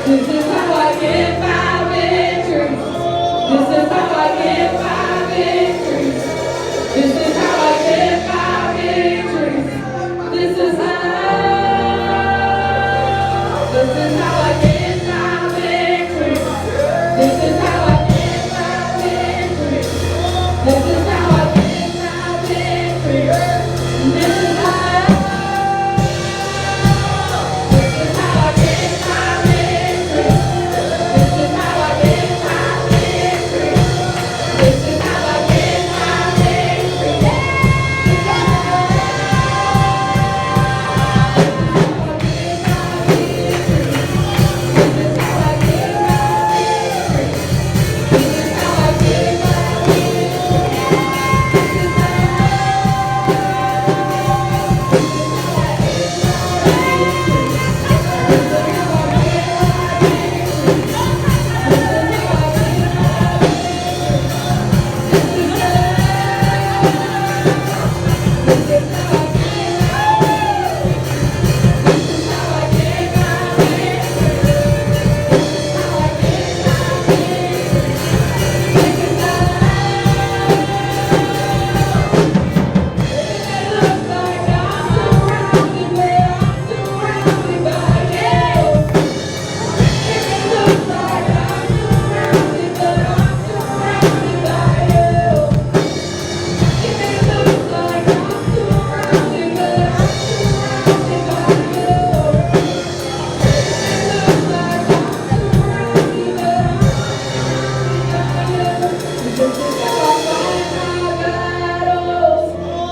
This is how I get my victory. This is how I get my victory. This is how I get my victory. This is how. This is how I get my victory. This is how I get my victory. This is how I get my victory. This is how. This is how I get my victory. This is how I get my victory. This is how I get my victory.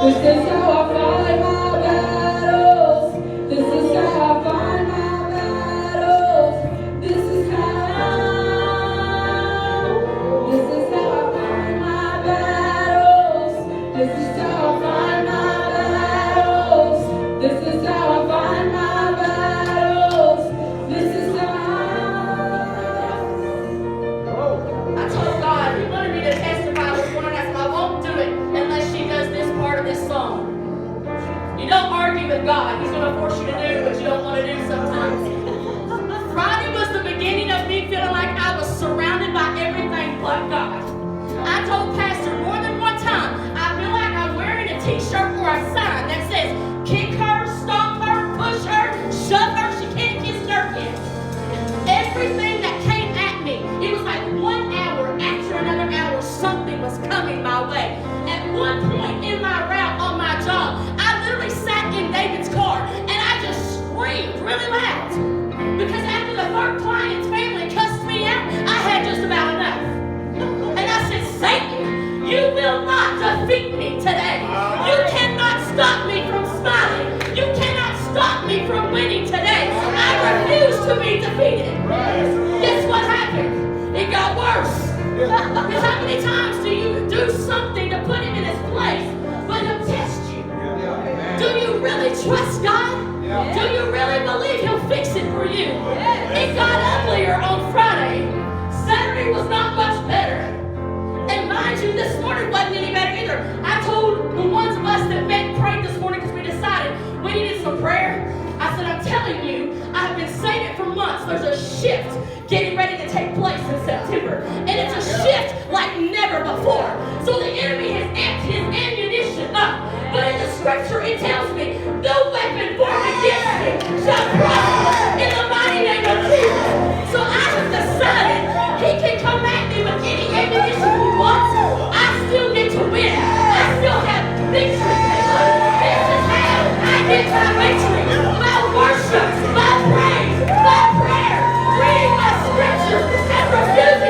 This is how I fight my battles. This is how I fight my battles. This is how. This is how I fight my battles. This is how I fight my battles. This is how I fight my battles. This is how. I told God, He wanted me to testify this morning. I said, I won't do it unless she does this part of this song. You don't argue with God. He's going to force you to do what you don't want to do sometimes. Friday was the beginning of me feeling like I was surrounded by everything but God. I told Pastor more than one time, I feel like I'm wearing a t-shirt or a sign that says, kick her, stomp her, push her, shove her, she can't kiss turkey. Everything that came at me, it was like 1 hour after another hour, something was coming my way. At one point in my route on my job, I literally sat in David's car and I just screamed really loud. Because after the third client's family cussed me out, I had just about enough. And I said, Satan, you will not defeat me today. You cannot stop me from smiling. You cannot stop me from winning today. I refuse to be defeated. Guess what happened? It got worse. Because how many times do you do something to put him in his place, but he'll test you? Do you really trust God? Do you really believe he'll fix it for you? It got uglier on Friday. Saturday was not much better. And mind you, this morning wasn't any better either. I told the ones of us that met and prayed this morning because we decided we needed some prayer. I said, I'm telling you, I've been saying it for months. There's a shift getting ready to take place in September. And it's a shift like never before. So the enemy has amped his ammunition up. But in the scripture it tells me, no weapon formed against me shall prosper in the mighty name of Jesus. So I have decided he can come at me with any ammunition he wants. I still get to win. I still have victory. This is how I get my victory. My worship, my praise, my prayer, reading my scripture, and refusing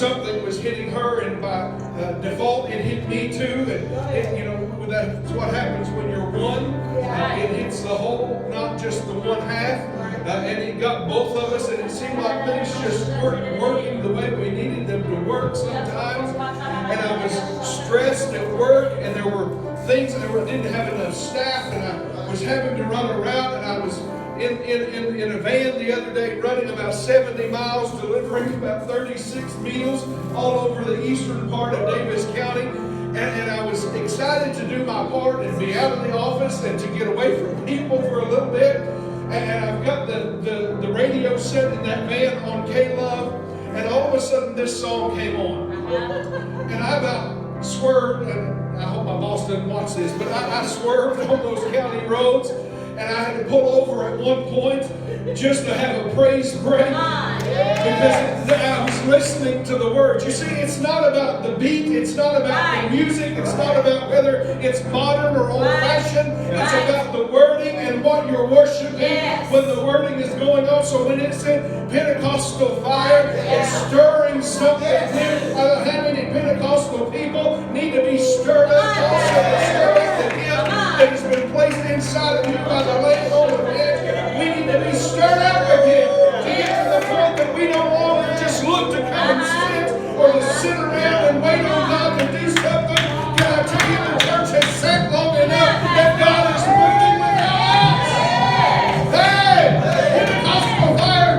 something was hitting her, and by default it hit me too. And that's what happens when you're one. It hits the whole, not just the one half. And it got both of us, and it seemed like things just weren't working the way we needed them to work sometimes. And I was stressed at work, and there were things that didn't have enough staff, and I was having to run around, and I was in a van the other day running about 70 miles, delivering about 36 meals all over the eastern part of Davis County. And I was excited to do my part and be out of the office and to get away from people for a little bit. And I've got the radio set in that van on K-Love, and all of a sudden this song came on. And I about swerved, and I hope my boss doesn't watch this, but I swerved on those county roads, and I had to pull over at one point just to have a praise break because I was listening to the words. You see, it's not about the beat, it's not about the music, it's not about whether it's modern or old-fashioned. It's about the wording and what you're worshiping when the wording is going on. So when it's in Pentecostal fire, it's stirring something new. How many Pentecostal people need to be stirred up? Also to stir up the gift that has been placed inside of you by the laying on of hands. We need to be stirred up again to get to the point that we no longer just look to come and sit or to sit around and wait on God to do something. Can I tell you, the church has sat long enough that God is moving without us. Hey, Pentecostal fire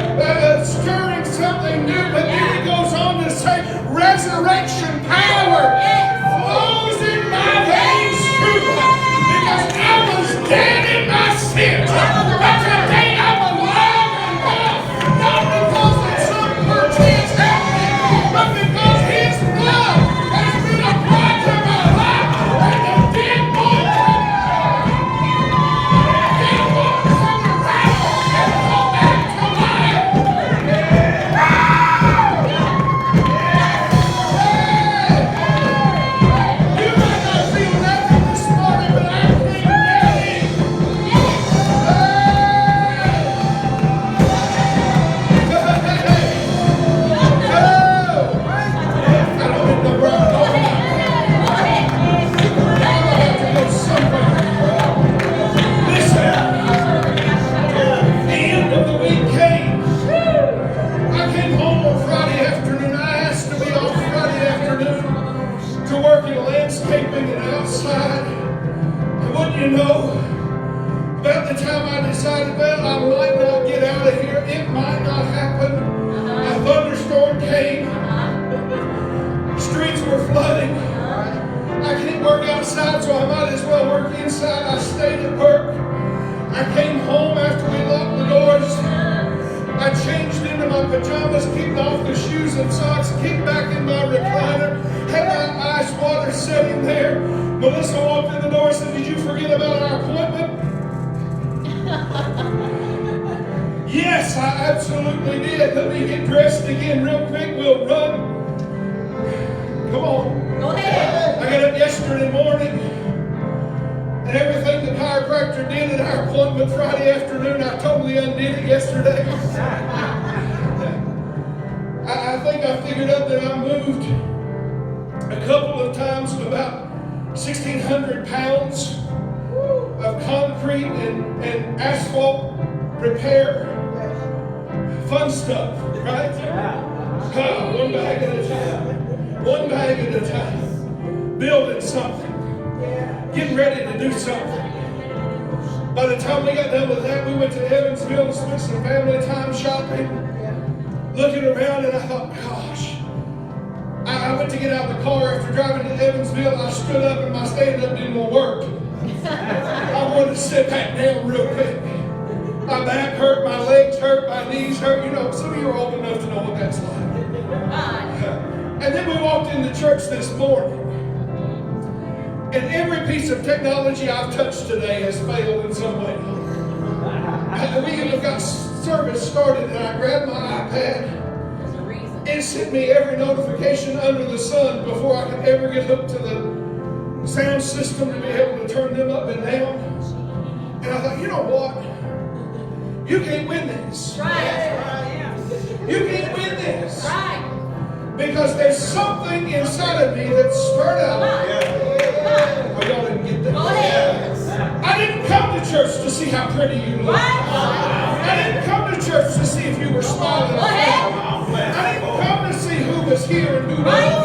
stirring something new, but then he goes on to say, resurrection power flows in my veins too, because I was dead in my sins. But today I'm alive and well, not because of some perchance happening, but because His blood has been applied to my life, and the dead bones from the ground have come back to life. You might not feel nothing this morning, but I feel ready. About the time I decided, well, I might not get out of here. It might not happen. A thunderstorm came. Streets were flooding. I can't work outside, so I might as well work inside. I stayed at work. I came home after we locked the doors. I changed into my pajamas, kicked off the shoes and socks, kicked back in my recliner, had my ice water sitting there. Melissa walked in the door and said, "Did you forget about our appointment?" Yes, I absolutely did. Let me get dressed again real quick. We'll run. Come on. Go ahead. I got up yesterday morning, and everything the chiropractor did at our appointment Friday afternoon, I totally undid it yesterday. I think I figured out that I moved a couple of times about 1,600 pounds of concrete and asphalt repair. Fun stuff, right? One bag at a time. One bag at a time. Building something. Getting ready to do something. By the time we got done with that, we went to Evansville to spend some family time shopping. Looking around, and I thought, gosh. I went to get out of the car after driving to Evansville. I stood up, and my stand-up didn't want to work. I wanted to sit back down real quick. My back hurt, my legs hurt, my knees hurt. You know, some of you are old enough to know what that's like. And then we walked into church this morning. And every piece of technology I've touched today has failed in some way. We have got service started, and I grabbed my iPad. It sent me every notification under the sun before I could ever get hooked to the sound system to be able to turn them up and down. And I thought, you know what? You can't win this. Right. You can't win this. Right. Because there's something inside of me that's stirred up. Oh, y'all didn't get that. Go ahead. I didn't come to church to see how pretty you look. I didn't come to church to see if you were smiling. Go ahead. I didn't come to see who was here and who Right. wasn't.